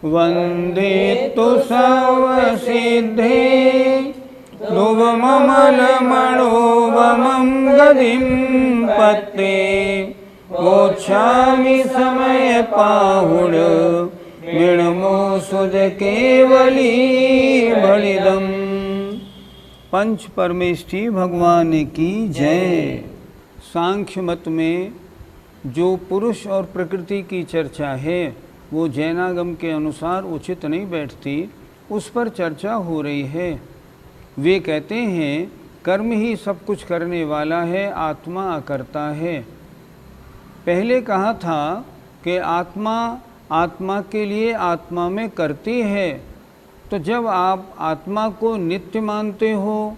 वंदे तु सर्वसिद्धे ध्रुवममलमणोवमं गदिं पत्ते मोक्षामि समय पाहुण विणमो सुध केवली बलिदम। पंच परमेष्ठी भगवान की जय। सांख्य मत में जो पुरुष और प्रकृति की चर्चा है वो जैनागम के अनुसार उचित नहीं बैठती, उस पर चर्चा हो रही है। वे कहते हैं कर्म ही सब कुछ करने वाला है, आत्मा अकर्ता है। पहले कहा था कि आत्मा के लिए आत्मा में करती है। तो जब आप आत्मा को नित्य मानते हो,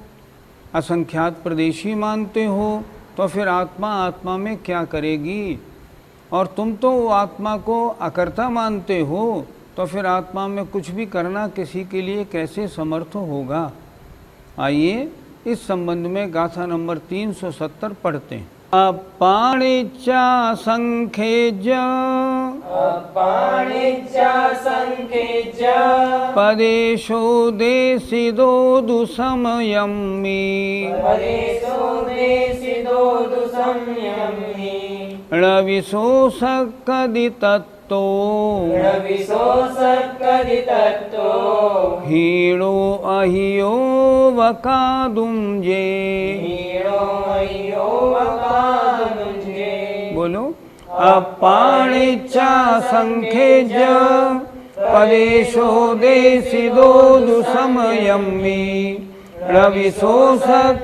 असंख्यात प्रदेशी मानते हो, तो फिर आत्मा में क्या करेगी? और तुम तो आत्मा को अकर्ता मानते हो, तो फिर आत्मा में कुछ भी करना किसी के लिए कैसे समर्थ होगा? आइए इस संबंध में गाथा नंबर 370 पढ़ते हैं। अपाणिचा संखेज पदेशो देशिदो दुसमयम्मि रविशोषकदितत्तो हीणो अहियो वकादुंजे। बोलो। अपाणिचा संखेज पदेशो देशिदो दुसमयम्मि रविशोषकदितत्तो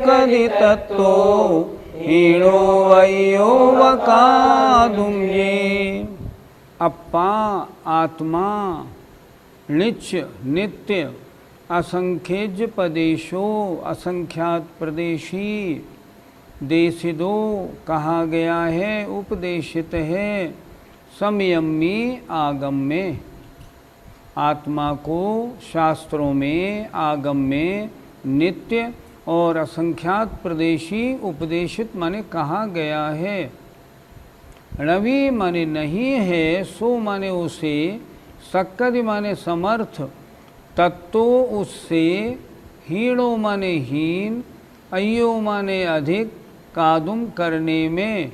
हीणो अयो वकादुंजे। अप्पा आत्मा, निच नित्य, असंख्यज पदेशो असंख्यात प्रदेशी, देशिदो कहा गया है, उपदेशित है, समयम्मी आगम में। आत्मा को शास्त्रों में आगम में नित्य और असंख्यात प्रदेशी उपदेशित माने कहा गया है। रवि माने नहीं है, सो माने उसे, सक्कद माने समर्थ, तत्तो उससे, हीणो माने हीन, अयो माने अधिक, कादुम करने में,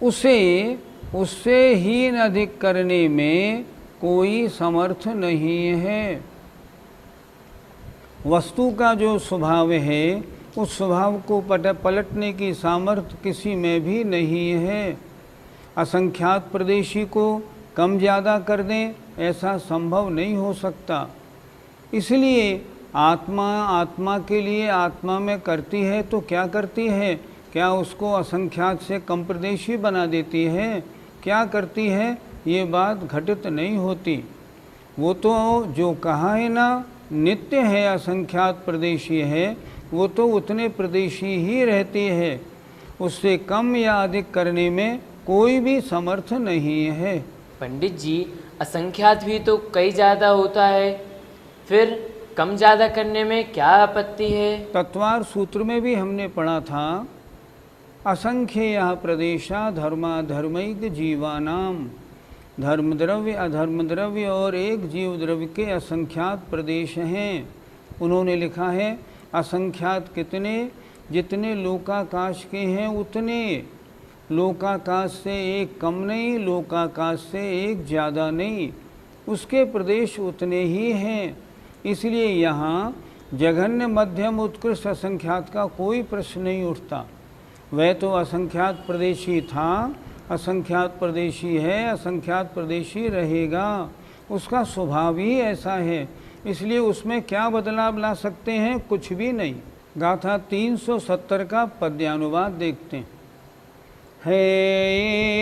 उससे हीन अधिक करने में कोई समर्थ नहीं है। वस्तु का जो स्वभाव है उस स्वभाव को पलटने की सामर्थ्य किसी में भी नहीं है। असंख्यात प्रदेशी को कम ज़्यादा कर दें, ऐसा संभव नहीं हो सकता। इसलिए आत्मा के लिए आत्मा में करती है तो क्या करती है? क्या उसको असंख्यात से कम प्रदेशी बना देती है? क्या करती है? ये बात घटित नहीं होती। वो तो जो कहा है ना, नित्य है, असंख्यात प्रदेशी है, वो तो उतने प्रदेशी ही रहती है। उससे कम या अधिक करने में कोई भी समर्थ नहीं है। पंडित जी, असंख्यात भी तो कई ज़्यादा होता है, फिर कम ज़्यादा करने में क्या आपत्ति है? तत्वार सूत्र में भी हमने पढ़ा था, असंख्य प्रदेशा धर्माधर्मैक जीवानाम। धर्म द्रव्य, अधर्म द्रव्य और एक जीव द्रव्य के असंख्यात प्रदेश हैं। उन्होंने लिखा है असंख्यात कितने? जितने लोकाकाश के हैं उतने। लोकाकाश से एक कम नहीं, लोकाकाश से एक ज़्यादा नहीं, उसके प्रदेश उतने ही हैं। इसलिए यहाँ जघन्य मध्यम उत्कृष्ट असंख्यात का कोई प्रश्न नहीं उठता। वह तो असंख्यात प्रदेशी था, असंख्यात प्रदेशी है, असंख्यात प्रदेशी रहेगा, उसका स्वभाव ही ऐसा है। इसलिए उसमें क्या बदलाव ला सकते हैं? कुछ भी नहीं। गाथा 370 का पद्यानुवाद देखते हैं। है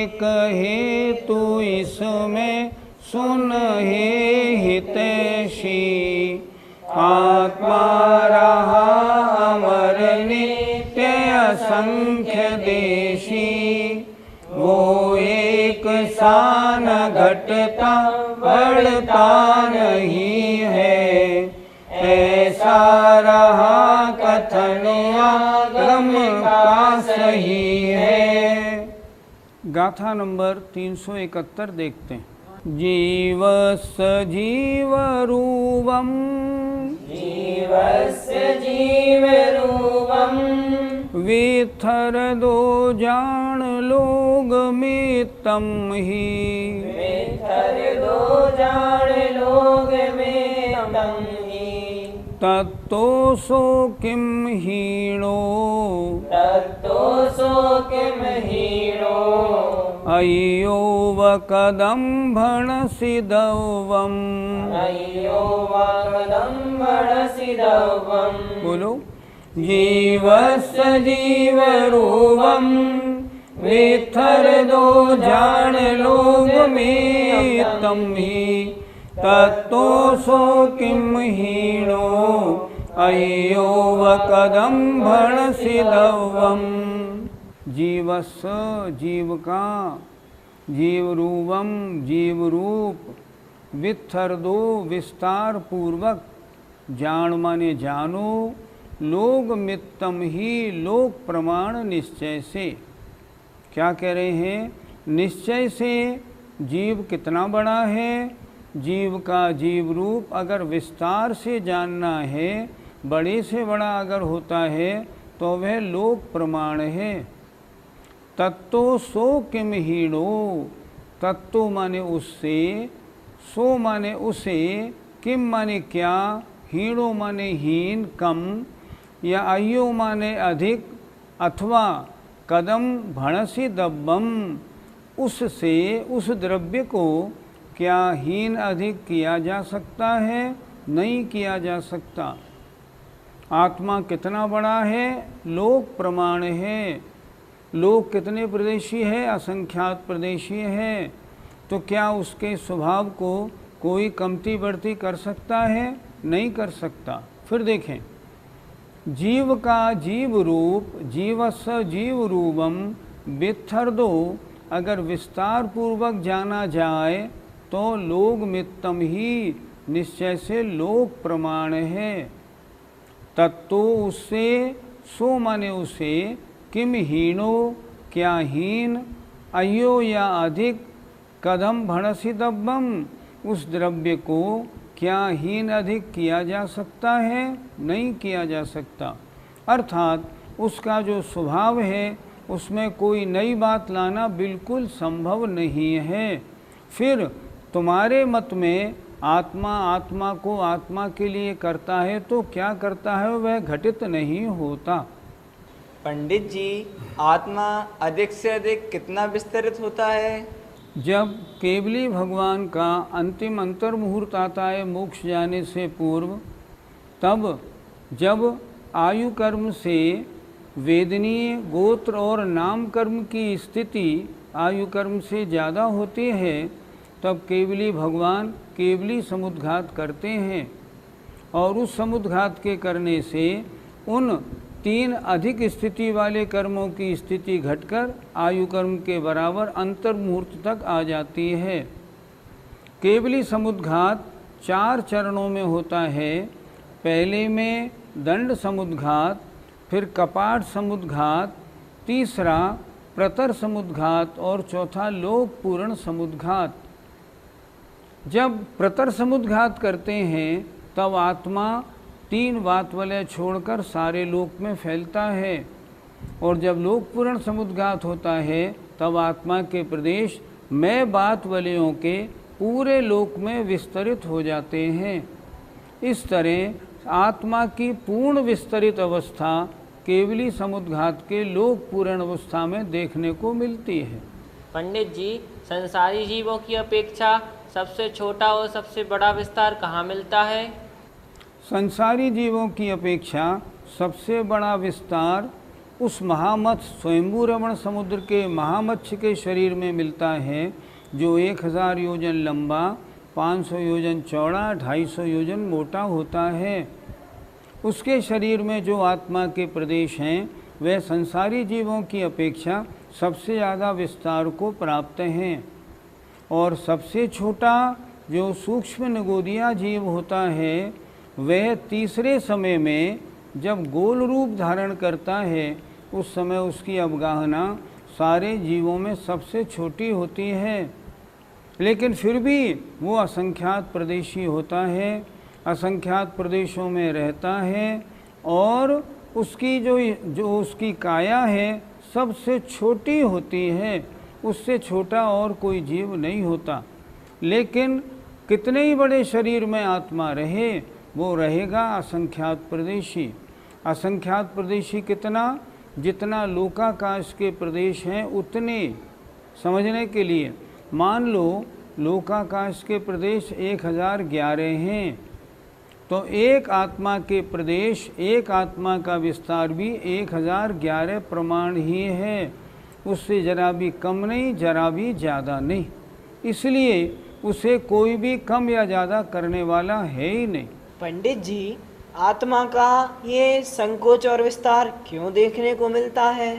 एक हेतु इसमें सुन हे हितैषी, आत्मा रहा अमर नित्य असंख्य देशी, वो एक सा न घटता बढ़ता नहीं है, ऐसा रहा कथन आगम का सही है। गाथा नंबर 371 देखते हैं। जीवस्य जीवरूपम, जीवस्य जीवरूपम, विथर दो जान लोग मितम ही, विथर दो जान लोग मितम ही, तत्तो सो किम हीणो, तत्तो सो किम हीणो, अय्यो वकदम्भण सिद्धवम, अय्यो वकदम्भण सिद्धवम। बोलो। जीवस्य जीवरूपम, विथर दो जान लोग मितम ही, तत्तो सो किम हीणो, अय्यो वकदम्भण सिद्धवम। जीवस्य जीव का, जीवरूपम जीव रूप, विथर दो विस्तार पूर्वक, जान माने जानो, लोग मित्तम ही लोक प्रमाण निश्चय से। क्या कह रहे हैं? निश्चय से जीव कितना बड़ा है, जीव का जीव रूप अगर विस्तार से जानना है, बड़े से बड़ा अगर होता है तो वह लोक प्रमाण है। तत्तो सो किम हीणो, तत्तो माने उससे, सो माने उसे, किम माने क्या, हीणो माने हीन कम, या अय्यो माने अधिक, अथवा कदम भणसी दब्बम, उससे उस द्रव्य को क्या हीन अधिक किया जा सकता है? नहीं किया जा सकता। आत्मा कितना बड़ा है? लोक प्रमाण है। लोक कितने प्रदेशी है? असंख्यात प्रदेशी है। तो क्या उसके स्वभाव को कोई कमती बढ़ती कर सकता है? नहीं कर सकता। फिर देखें, जीव का जीव रूप, जीवस्य जीव रूपम, विथर दो अगर विस्तार पूर्वक जाना जाए तो लोक मित्तम ही निश्चय से लोक प्रमाण है। तत्तो उससे, सो माने उसे, किम हीनो क्या हीन, अयो या अधिक, कदम भणसी दब्बम उस द्रव्य को क्या हीन अधिक किया जा सकता है? नहीं किया जा सकता। अर्थात उसका जो स्वभाव है उसमें कोई नई बात लाना बिल्कुल संभव नहीं है। फिर तुम्हारे मत में आत्मा को आत्मा के लिए करता है तो क्या करता है? वह घटित नहीं होता। पंडित जी, आत्मा अधिक से अधिक कितना विस्तरित होता है? जब केवली भगवान का अंतिम अंतर मुहूर्त आता है मोक्ष जाने से पूर्व, तब जब आयु कर्म से वेदनीय गोत्र और नाम कर्म की स्थिति आयु कर्म से ज़्यादा होती है, तब केवली भगवान केवली समुद्घात करते हैं और उस समुद्घात के करने से उन 3 अधिक स्थिति वाले कर्मों की स्थिति घटकर आयु कर्म के बराबर अंतर मुहूर्त तक आ जाती है। केवली समुद्घात 4 चरणों में होता है। पहले में दंड समुद्घात, फिर कपाट समुद्घात, तीसरा प्रतर समुद्घात और चौथा लोक पूर्ण समुद्घात। जब प्रतर समुद्घात करते हैं तब आत्मा 3 वात वलय छोड़कर सारे लोक में फैलता है, और जब लोक पूर्ण समुद्घात होता है तब आत्मा के प्रदेश मैं बात वलयों के पूरे लोक में विस्तरित हो जाते हैं। इस तरह आत्मा की पूर्ण विस्तरित अवस्था केवली समुद्घात के लोक पूर्ण अवस्था में देखने को मिलती है। पंडित जी, संसारी जीवों की अपेक्षा सबसे छोटा और सबसे बड़ा विस्तार कहाँ मिलता है? संसारी जीवों की अपेक्षा सबसे बड़ा विस्तार उस महामत्स्य स्वयंभू रमण समुद्र के महामत्स्य के शरीर में मिलता है, जो 1000 योजन लंबा, 500 योजन चौड़ा, 250 योजन मोटा होता है। उसके शरीर में जो आत्मा के प्रदेश हैं वह संसारी जीवों की अपेक्षा सबसे ज़्यादा विस्तार को प्राप्त हैं। और सबसे छोटा जो सूक्ष्म निगोदिया जीव होता है वह तीसरे समय में जब गोल रूप धारण करता है, उस समय उसकी अवगाहना सारे जीवों में सबसे छोटी होती है, लेकिन फिर भी वो असंख्यात प्रदेशी होता है, असंख्यात प्रदेशों में रहता है और उसकी जो उसकी काया है सबसे छोटी होती है, उससे छोटा और कोई जीव नहीं होता। लेकिन कितने ही बड़े शरीर में आत्मा रहे, वो रहेगा असंख्यात प्रदेशी। असंख्यात प्रदेशी कितना? जितना लोकाकाश के प्रदेश हैं उतने। समझने के लिए मान लो लोकाकाश के प्रदेश 1011 हैं, तो एक आत्मा के प्रदेश, एक आत्मा का विस्तार भी 1011 प्रमाण ही है, उससे जरा भी कम नहीं, जरा भी ज़्यादा नहीं। इसलिए उसे कोई भी कम या ज़्यादा करने वाला है ही नहीं। पंडित जी, आत्मा का ये संकोच और विस्तार क्यों देखने को मिलता है?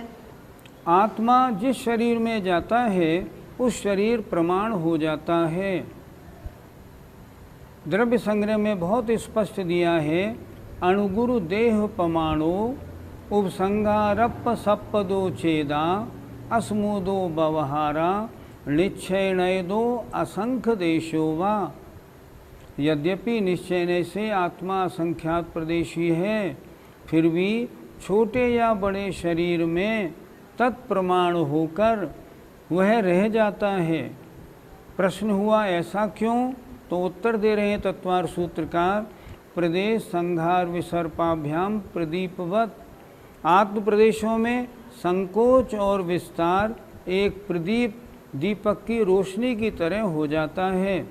आत्मा जिस शरीर में जाता है उस शरीर प्रमाण हो जाता है। द्रव्य संग्रह में बहुत स्पष्ट दिया है, अणुगुरु देह पमाणो उपसंगारप्प सप्पदो चेदा अस्मुदो व्यवहारा निश्चयनयदो असंख्य देशो वा। यद्यपि निश्चय से आत्मा असंख्यात प्रदेशी है, फिर भी छोटे या बड़े शरीर में तत्प्रमाण होकर वह रह जाता है। प्रश्न हुआ ऐसा क्यों? तो उत्तर दे रहे हैं तत्वार सूत्रकार, प्रदेश संघार विसर्पाभ्याम प्रदीपवत। आत्म प्रदेशों में संकोच और विस्तार एक प्रदीप दीपक की रोशनी की तरह हो जाता है।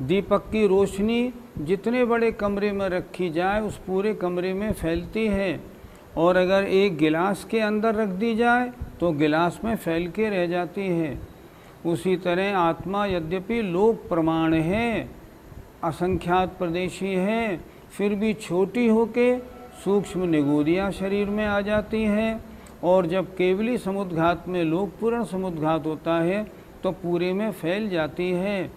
दीपक की रोशनी जितने बड़े कमरे में रखी जाए उस पूरे कमरे में फैलती है, और अगर एक गिलास के अंदर रख दी जाए तो गिलास में फैल के रह जाती है। उसी तरह आत्मा यद्यपि लोक प्रमाण है, असंख्यात प्रदेशी है, फिर भी छोटी होके सूक्ष्म निगोदिया शरीर में आ जाती है, और जब केवली समुद्घात में लोक पूर्ण समुद्घात होता है तो पूरे में फैल जाती है।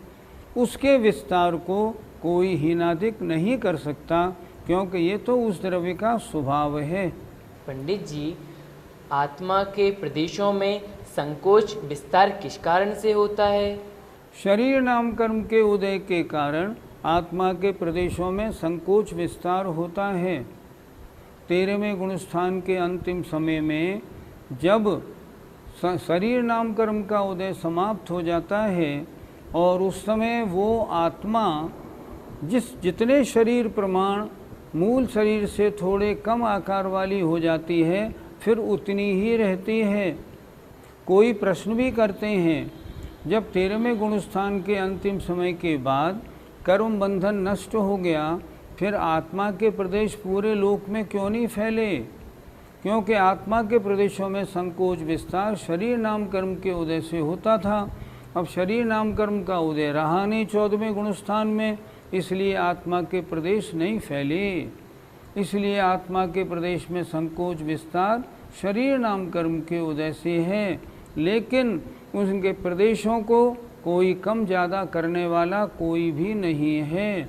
उसके विस्तार को कोई हीनाधिक नहीं कर सकता, क्योंकि ये तो उस द्रव्य का स्वभाव है। पंडित जी, आत्मा के प्रदेशों में संकोच विस्तार किस कारण से होता है? शरीर नाम कर्म के उदय के कारण आत्मा के प्रदेशों में संकोच विस्तार होता है। 13वें गुणस्थान के अंतिम समय में जब शरीर नाम कर्म का उदय समाप्त हो जाता है और उस समय वो आत्मा जितने शरीर प्रमाण मूल शरीर से थोड़े कम आकार वाली हो जाती है, फिर उतनी ही रहती है। कोई प्रश्न भी करते हैं, जब 13वें गुणस्थान के अंतिम समय के बाद कर्म बंधन नष्ट हो गया, फिर आत्मा के प्रदेश पूरे लोक में क्यों नहीं फैले? क्योंकि आत्मा के प्रदेशों में संकोच विस्तार शरीर नाम कर्म के उदय से होता था। अब शरीर नाम कर्म का उदय रहा नहीं 14वें गुणस्थान में, इसलिए आत्मा के प्रदेश नहीं फैले। इसलिए आत्मा के प्रदेश में संकोच विस्तार शरीर नाम कर्म के उदय से है, लेकिन उनके प्रदेशों को कोई कम ज़्यादा करने वाला कोई भी नहीं है।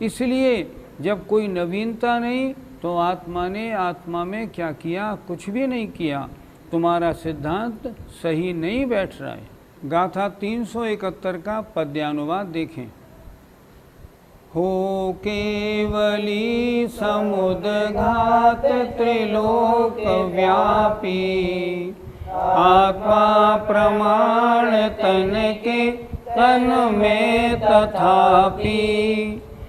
इसलिए जब कोई नवीनता नहीं, तो आत्मा ने आत्मा में क्या किया? कुछ भी नहीं किया। तुम्हारा सिद्धांत सही नहीं बैठ रहा है। गाथा 371 का पद्यानुवाद देखें। हो केवली समुद्घात त्रिलोक व्यापी, आत्मा प्रमाण तन के तन में तथापि,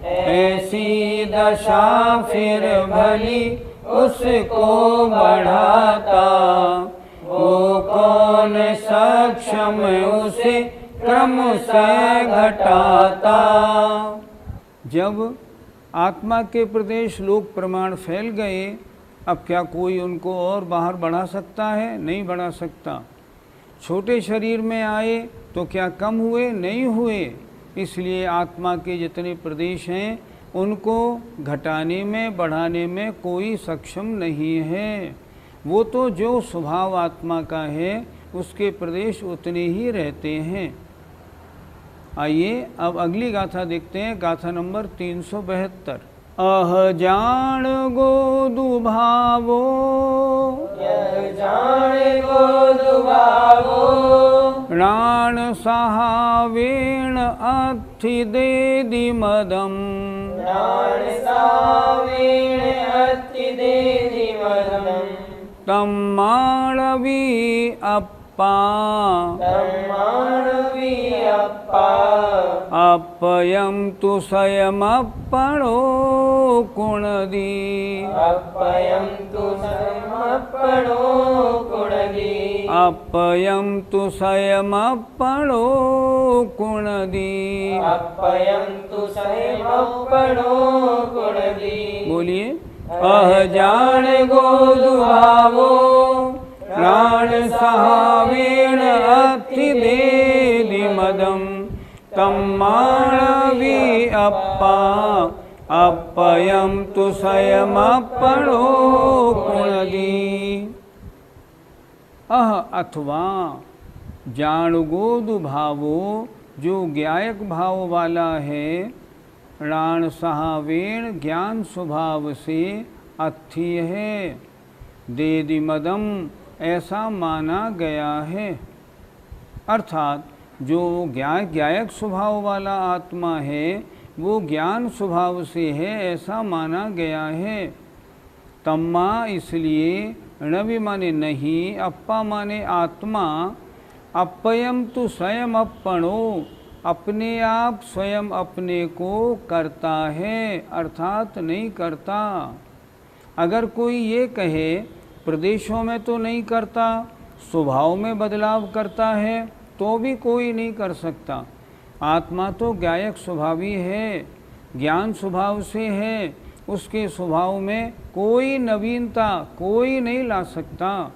ऐसी दशा फिर भली उसको बढ़ाता, वो कौन सक्षम उसे क्रम से घटाता। जब आत्मा के प्रदेश लोक प्रमाण फैल गए अब क्या कोई उनको और बाहर बढ़ा सकता है? नहीं बढ़ा सकता। छोटे शरीर में आए तो क्या कम हुए? नहीं हुए। इसलिए आत्मा के जितने प्रदेश हैं उनको घटाने में बढ़ाने में कोई सक्षम नहीं है। वो तो जो स्वभाव आत्मा का है उसके प्रदेश उतने ही रहते हैं। आइए अब अगली गाथा देखते हैं, गाथा नंबर 372। अह जान गोदु भावो, प्राण सहावेण अथि देदि मदम, तम माणवी अप्पा, अपयम तु स्वयमप्पणो कुणदी, अपयम तु स्वयमप्पणो कुणदी। बोलिए। अह जान गोदु भावो, प्राण सहावेण अथि देदि मदम, तम माणवी अप्पा, अपयम तु स्वयमप्पणो कुणदी। अह अथवा जाणगोदु भावो, जो ज्ञायक भाव वाला है, प्राण सहावेण ज्ञान स्वभाव से अथि है, देदि मदम ऐसा माना गया है। अर्थात जो ज्ञायक स्वभाव वाला आत्मा है वो ज्ञान स्वभाव से है ऐसा माना गया है। तम्मा इसलिए, णवि माने नहीं, अप्पा माने आत्मा, अपयम तो स्वयं अपणो अपने आप स्वयं अपने को करता है अर्थात नहीं करता। अगर कोई ये कहे प्रदेशों में तो नहीं करता, स्वभाव में बदलाव करता है, तो भी कोई नहीं कर सकता। आत्मा तो ज्ञायक स्वभावी है, ज्ञान स्वभाव से है, उसके स्वभाव में कोई नवीनता कोई नहीं ला सकता।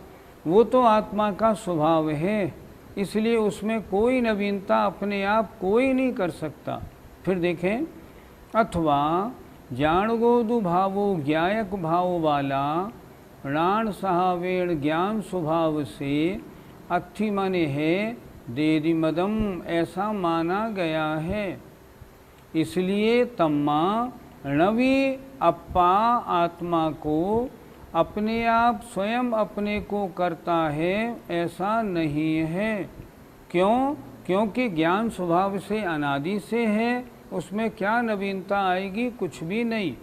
वो तो आत्मा का स्वभाव है, इसलिए उसमें कोई नवीनता अपने आप कोई नहीं कर सकता। फिर देखें, अथवा जाणगोदु भावो ज्ञायक भाव वाला, प्राण सहावेण ज्ञान स्वभाव से, अथि माने है, देदि मदम ऐसा माना गया है। इसलिए तम्मा णवी अप्पा आत्मा को अपने आप स्वयं अपने को करता है ऐसा नहीं है। क्यों? क्योंकि ज्ञान स्वभाव से अनादि से है, उसमें क्या नवीनता आएगी? कुछ भी नहीं।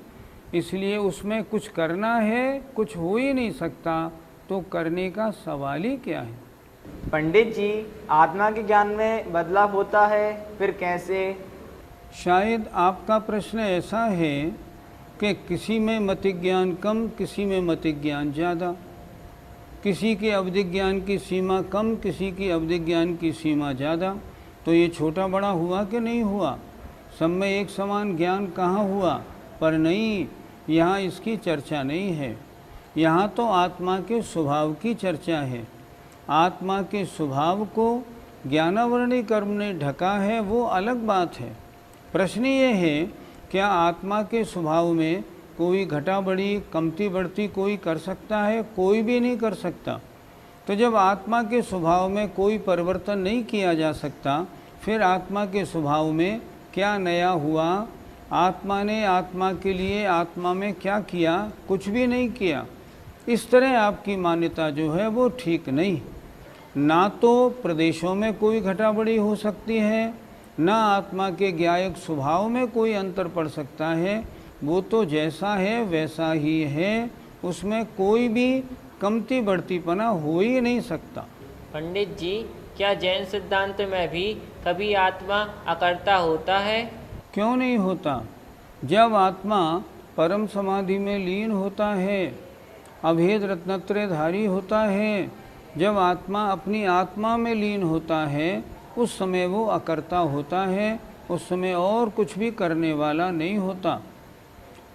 इसलिए उसमें कुछ करना है, कुछ हो ही नहीं सकता, तो करने का सवाल ही क्या है। पंडित जी, आत्मा के ज्ञान में बदलाव होता है, फिर कैसे? शायद आपका प्रश्न ऐसा है कि किसी में मतिक ज्ञान कम, किसी में मतिक ज्ञान ज़्यादा, किसी के अवधिक ज्ञान की सीमा कम, किसी की अवधिक ज्ञान की सीमा ज़्यादा, तो ये छोटा बड़ा हुआ कि नहीं हुआ? सब में एक समान ज्ञान कहाँ हुआ? पर नहीं, यहाँ इसकी चर्चा नहीं है। यहाँ तो आत्मा के स्वभाव की चर्चा है। आत्मा के स्वभाव को ज्ञानावरणी कर्म ने ढका है, वो अलग बात है। प्रश्न ये है, क्या आत्मा के स्वभाव में कोई घटा बढ़ी कमती बढ़ती कोई कर सकता है? कोई भी नहीं कर सकता। तो जब आत्मा के स्वभाव में कोई परिवर्तन नहीं किया जा सकता, फिर आत्मा के स्वभाव में क्या नया हुआ? आत्मा ने आत्मा के लिए आत्मा में क्या किया? कुछ भी नहीं किया। इस तरह आपकी मान्यता जो है वो ठीक नहीं। ना तो प्रदेशों में कोई घटा बढ़ी हो सकती है, ना आत्मा के ज्ञायक स्वभाव में कोई अंतर पड़ सकता है। वो तो जैसा है वैसा ही है, उसमें कोई भी कमती बढ़तीपना हो ही नहीं सकता। पंडित जी, क्या जैन सिद्धांत में भी कभी आत्मा अकर्ता होता है? क्यों नहीं होता? जब आत्मा परम समाधि में लीन होता है, अभेद रत्नत्रयधारी होता है, जब आत्मा अपनी आत्मा में लीन होता है, उस समय वो अकर्ता होता है। उस समय और कुछ भी करने वाला नहीं होता।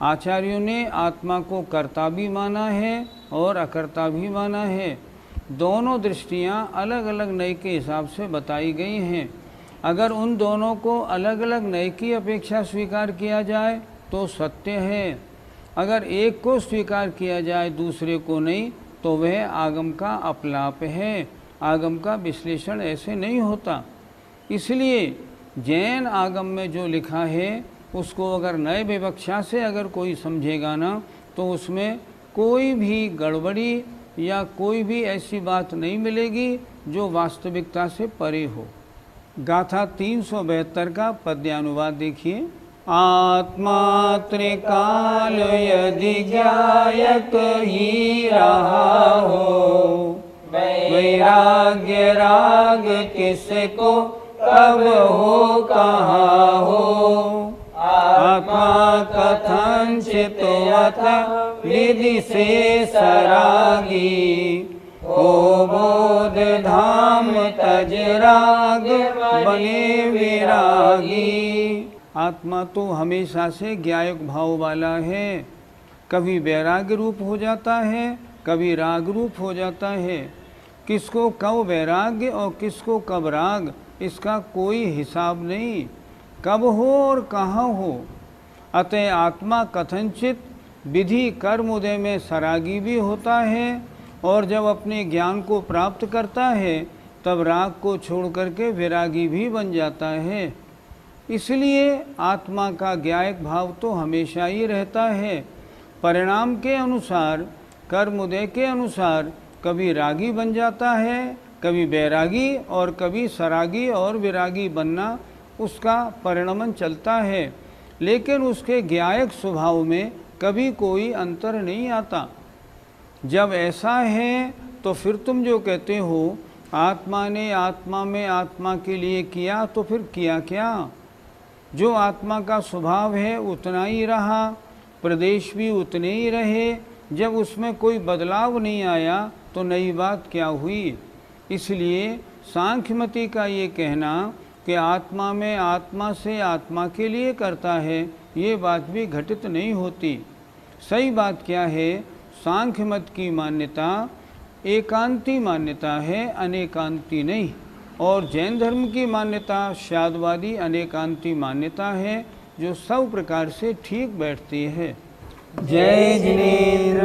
आचार्यों ने आत्मा को कर्ता भी माना है और अकर्ता भी माना है। दोनों दृष्टियां अलग अलग नय के हिसाब से बताई गई हैं। अगर उन दोनों को अलग अलग नय की अपेक्षा स्वीकार किया जाए तो सत्य है, अगर एक को स्वीकार किया जाए दूसरे को नहीं तो वह आगम का अपलाप है। आगम का विश्लेषण ऐसे नहीं होता। इसलिए जैन आगम में जो लिखा है उसको अगर नए विवक्षा से अगर कोई समझेगा ना तो उसमें कोई भी गड़बड़ी या कोई भी ऐसी बात नहीं मिलेगी जो वास्तविकता से परे हो। गाथा 372 का पद्यानुवाद देखिए। आत्मा त्रिकाल यदि ज्ञायक ही रहा हो, वैराग्य राग किसको कब हो कहाँ हो। आत्मा कथंचित विधि से सरागी, हो बोध धाम तज राग बने विरागी। आत्मा तो हमेशा से ज्ञायक भाव वाला है, कभी वैराग्य रूप हो जाता है, कभी राग रूप हो जाता है। किसको कब वैराग्य और किसको कब राग, इसका कोई हिसाब नहीं, कब हो और कहाँ हो। अतः आत्मा कथनचित विधि कर्म उदय में सरागी भी होता है और जब अपने ज्ञान को प्राप्त करता है तब राग को छोड़ करके विरागी भी बन जाता है। इसलिए आत्मा का ज्ञायक भाव तो हमेशा ही रहता है। परिणाम के अनुसार, कर्म उदय के अनुसार कभी रागी बन जाता है, कभी बैरागी और कभी सरागी और विरागी बनना उसका परिणमन चलता है, लेकिन उसके ज्ञायक स्वभाव में कभी कोई अंतर नहीं आता। जब ऐसा है तो फिर तुम जो कहते हो आत्मा ने आत्मा में आत्मा के लिए किया, तो फिर किया क्या? जो आत्मा का स्वभाव है उतना ही रहा, प्रदेश भी उतने ही रहे। जब उसमें कोई बदलाव नहीं आया तो नई बात क्या हुई। इसलिए सांख्यमती का ये कहना कि आत्मा में आत्मा से आत्मा के लिए करता है, ये बात भी घटित नहीं होती। सही बात क्या है, सांख्य मत की मान्यता एकांती मान्यता है, अनेकांती नहीं। और जैन धर्म की मान्यता शादवादी अनेकांती मान्यता है जो सब प्रकार से ठीक बैठती है। जय जिनेंद्र।